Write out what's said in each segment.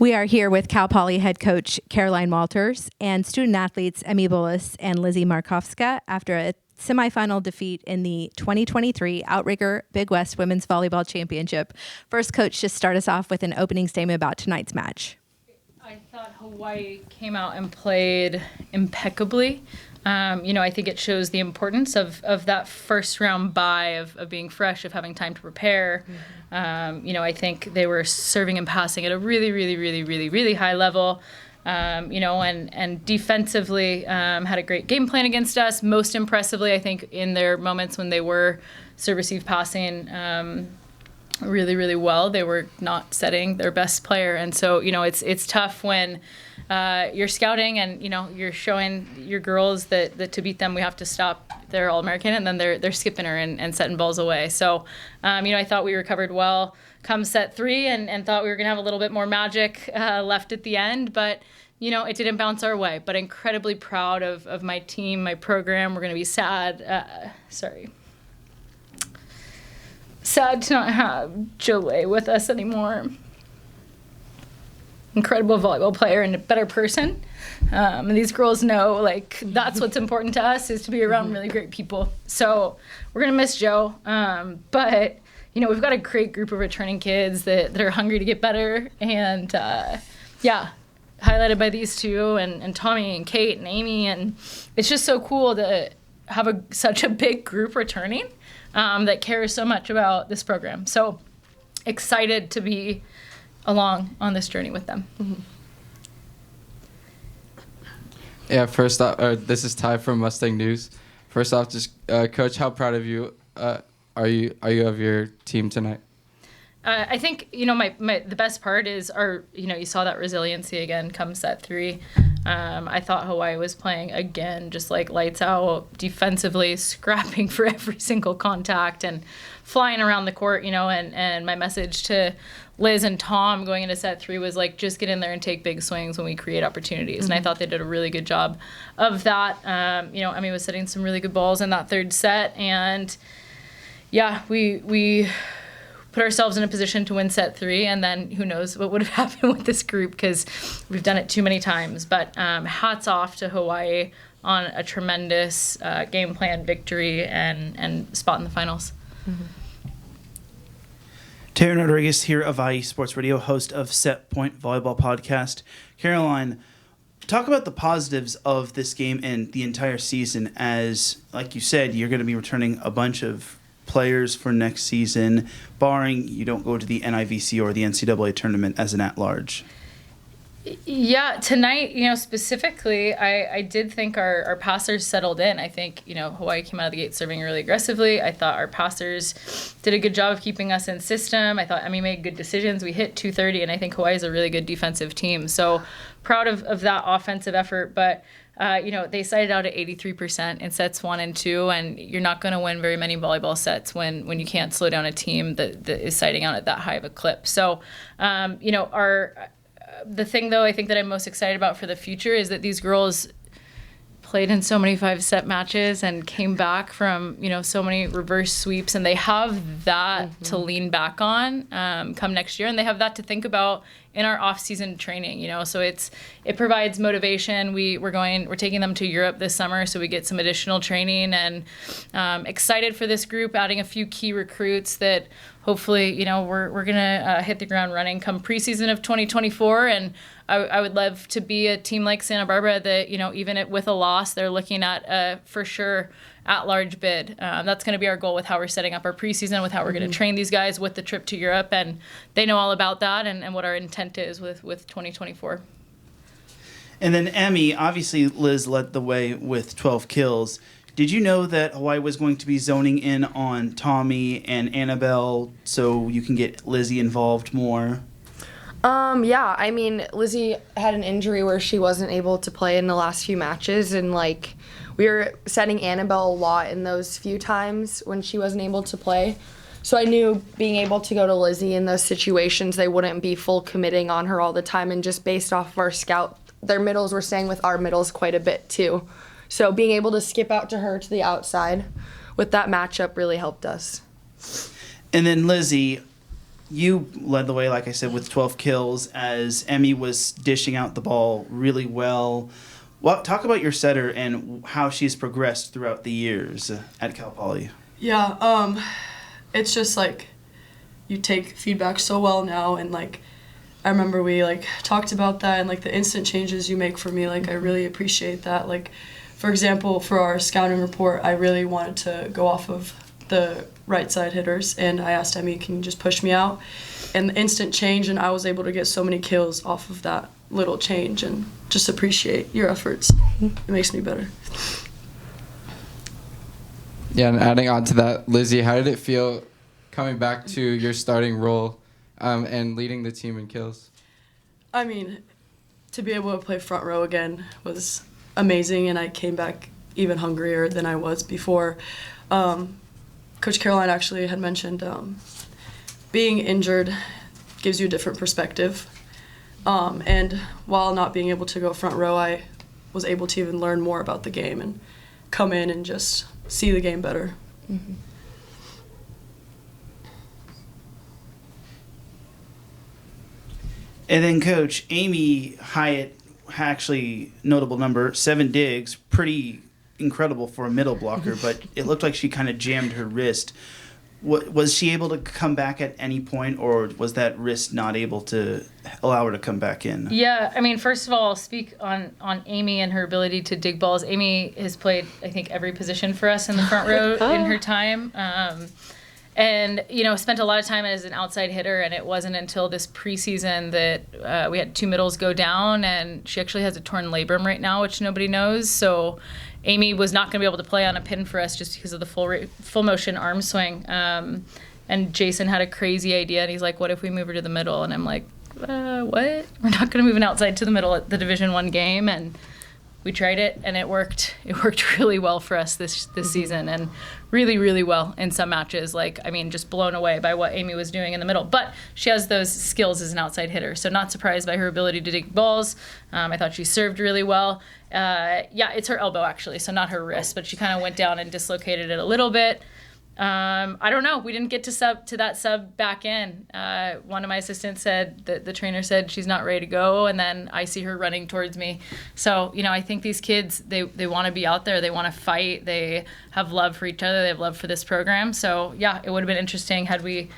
We are here with Cal Poly head coach Caroline Walters and student athletes Emme Bullis and Lizzy Markovska after a semifinal defeat in the 2023 Outrigger Big West Women's Volleyball Championship. First, coach, just start us off with an opening statement about tonight's match. I thought Hawai'i came out and played impeccably. I think it shows the importance of that first round bye, of being fresh, of having time to prepare. I think they were serving and passing at a really high level. And defensively had a great game plan against us. Most impressively, I think, in their moments when they were serve, receive, passing really well, they were not setting their best player. And so, it's tough when you're scouting and, you're showing your girls that to beat them, we have to stop their All-American, and then they're skipping her and setting balls away. So, I thought we recovered well come set 3 and thought we were going to have a little bit more magic left at the end. But, it didn't bounce our way. But incredibly proud of my team, my program. We're going to be sad to not have Jolie with us anymore. Incredible volleyball player and a better person. And these girls know, that's what's important to us, is to be around really great people. So we're going to miss Jo. But, we've got a great group of returning kids that are hungry to get better. And, highlighted by these two and Tommy and Kate and Amy. And it's just so cool to have such a big group returning that cares so much about this program. So excited to be along on this journey with them. Mm-hmm. Yeah, first off, this is Ty from Mustang News. First off, just Coach, how proud of you are you of your team tonight? I think, the best part is you saw that resiliency again come set 3. I thought Hawai'i was playing again, just like lights out defensively, scrapping for every single contact and flying around the court, and my message to Liz and Tom going into set 3 was just get in there and take big swings when we create opportunities. Mm-hmm. And I thought they did a really good job of that. Emme was setting some really good balls in that third set. And we put ourselves in a position to win set 3, and then who knows what would have happened with this group, because we've done it too many times. But hats off to Hawai'i on a tremendous game plan victory and spot in the finals. Mm-hmm. Taryn Rodriguez here of IE Sports Radio, host of Set Point Volleyball Podcast. Caroline, talk about the positives of this game and the entire season, as, like you said, you're going to be returning a bunch of players for next season, barring you don't go to the NIVC or the NCAA tournament as an at-large. Yeah, tonight, specifically, I did think our passers settled in. I think, Hawai'i came out of the gate serving really aggressively. I thought our passers did a good job of keeping us in system. I thought Emme made good decisions. We hit 230, and I think Hawai'i's a really good defensive team. So proud of that offensive effort. But, they cited out at 83% in sets 1 and 2, and you're not going to win very many volleyball sets when you can't slow down a team that is citing out at that high of a clip. So, the thing, though, I think that I'm most excited about for the future is that these girls played in so many 5-set matches and came back from, so many reverse sweeps, and they have that to lean back on come next year, and they have that to think about in our off-season training, so it provides motivation. We're taking them to Europe this summer, so we get some additional training, and excited for this group, adding a few key recruits that hopefully, we're gonna hit the ground running come preseason of 2024. And I would love to be a team like Santa Barbara that, even with a loss, they're looking at for sure at-large bid. That's going to be our goal with how we're setting up our preseason, with how we're going to train these guys with the trip to Europe, and they know all about that and what our intent is with 2024. And then Emme, obviously Liz led the way with 12 kills. Did you know that Hawai'i was going to be zoning in on Tommy and Annabelle so you can get Lizzy involved more? Lizzy had an injury where she wasn't able to play in the last few matches, and we were setting Annabelle a lot in those few times when she wasn't able to play. So I knew being able to go to Lizzy in those situations, they wouldn't be full committing on her all the time, and just based off of our scout, their middles were staying with our middles quite a bit too. So being able to skip out to her to the outside with that matchup really helped us. And then Lizzy, you led the way, like I said, with 12 kills as Emme was dishing out the ball really well. Talk about your setter and how she's progressed throughout the years at Cal Poly. Yeah, it's just like you take feedback so well now, and like I remember we like talked about that and like the instant changes you make for me. Like I really appreciate that. Like for example, for our scouting report, I really wanted to go off of the right side hitters, and I asked Emme, can you just push me out? And the instant change, and I was able to get so many kills off of that little change, and just appreciate your efforts. It makes me better. Yeah, and adding on to that, Lizzy, how did it feel coming back to your starting role and leading the team in kills? I mean, to be able to play front row again was amazing, and I came back even hungrier than I was before. Coach Caroline actually had mentioned being injured gives you a different perspective. And while not being able to go front row, I was able to even learn more about the game and come in and just see the game better. Mm-hmm. And then Coach Amy Hyatt, actually notable number, 7 digs, pretty incredible for a middle blocker, but it looked like she kind of jammed her wrist. Was she able to come back at any point, or was that wrist not able to allow her to come back in? Yeah, I mean, first of all, I'll speak on Amy and her ability to dig balls. Amy has played, I think, every position for us in the front row in her time. And, you know, spent a lot of time as an outside hitter, and it wasn't until this preseason that we had 2 middles go down, and she actually has a torn labrum right now, which nobody knows. So Amy was not going to be able to play on a pin for us just because of the full motion arm swing. And Jason had a crazy idea, and he's like, what if we move her to the middle? And I'm like, what? We're not going to move an outside to the middle at the Division I game. And we tried it, and it worked. It worked really well for us this season, and really, really well in some matches. Like, I mean, just blown away by what Amy was doing in the middle. But she has those skills as an outside hitter, so not surprised by her ability to dig balls. I thought she served really well. Yeah, it's her elbow, actually, so not her wrist, but she kind of went down and dislocated it a little bit. I don't know. We didn't get to that sub back in. One of my assistants said that the trainer said she's not ready to go, and then I see her running towards me. So, you know, I think these kids, they want to be out there. They want to fight. They have love for each other. They have love for this program. So, yeah, it would have been interesting had we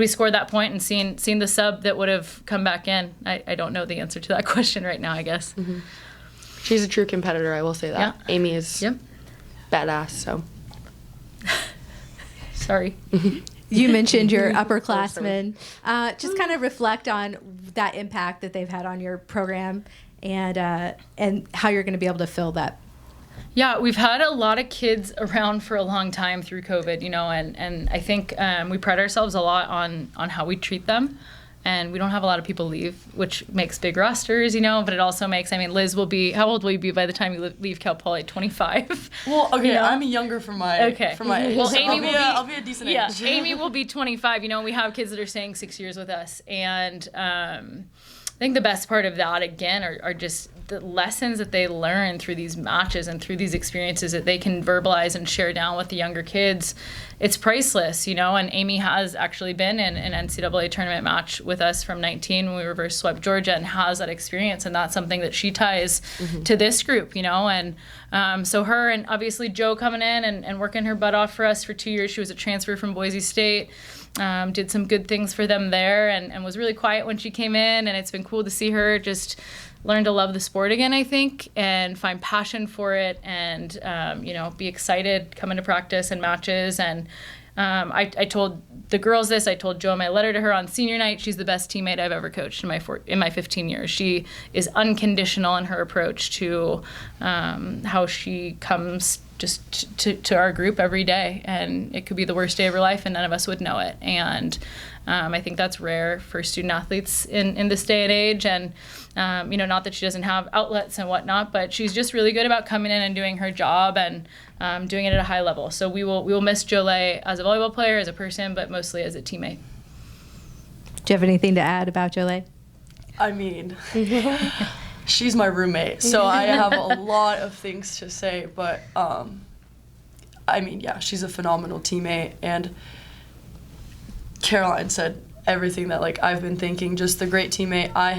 scored that point and seen the sub that would have come back in. I don't know the answer to that question right now, I guess. Mm-hmm. She's a true competitor, I will say that. Yeah. Amy is badass, so. Sorry. You mentioned your upperclassmen. Just kind of reflect on that impact that they've had on your program, and how you're going to be able to fill that. Yeah, we've had a lot of kids around for a long time through COVID, you know, and I think we pride ourselves a lot on how we treat them. And we don't have a lot of people leave, which makes big rosters, you know, but it also makes, I mean, Liz will be, how old will you be by the time you leave Cal Poly? 25? Well, okay, You know? I'm younger for my age. Well, So Amy I'll be a decent yeah, age. Amy will be 25. You know, we have kids that are staying 6 years with us. And I think the best part of that, again, are just the lessons that they learn through these matches and through these experiences that they can verbalize and share down with the younger kids. It's priceless, you know, and Amy has actually been in an NCAA tournament match with us from 19 when we reverse swept Georgia, and has that experience, and that's something that she ties to this group, you know, and so her and obviously Jo coming in and working her butt off for us for 2 years. She was a transfer from Boise State. Did some good things for them there, and was really quiet when she came in, and it's been cool to see her just learn to love the sport again, I think, and find passion for it, and you know, be excited coming to practice and matches. And I told the girls this. I told Jo in my letter to her on senior night, she's the best teammate I've ever coached in my 15 years. She is unconditional in her approach to how she comes just to our group every day, and it could be the worst day of her life and none of us would know it. And I think that's rare for student athletes in this day and age. And you know, not that she doesn't have outlets and whatnot, but she's just really good about coming in and doing her job and doing it at a high level. So we will miss Jolie as a volleyball player, as a person, but mostly as a teammate. Do you have anything to add about Jolie? I mean, she's my roommate, so I have a lot of things to say, but I mean, yeah, she's a phenomenal teammate, and Caroline said everything that like I've been thinking. Just the great teammate. I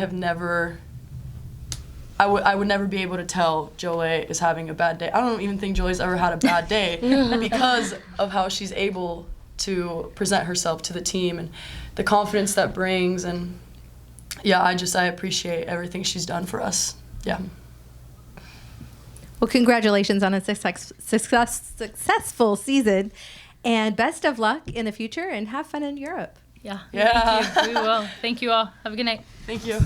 would never be able to tell Jolie is having a bad day. I don't even think Jolie's ever had a bad day because of how she's able to present herself to the team and the confidence that brings. And yeah, I appreciate everything she's done for us. Yeah. Well, congratulations on a successful season, and best of luck in the future, and have fun in Europe. Yeah. Yeah. Thank you. We will. Thank you all. Have a good night. Thank you.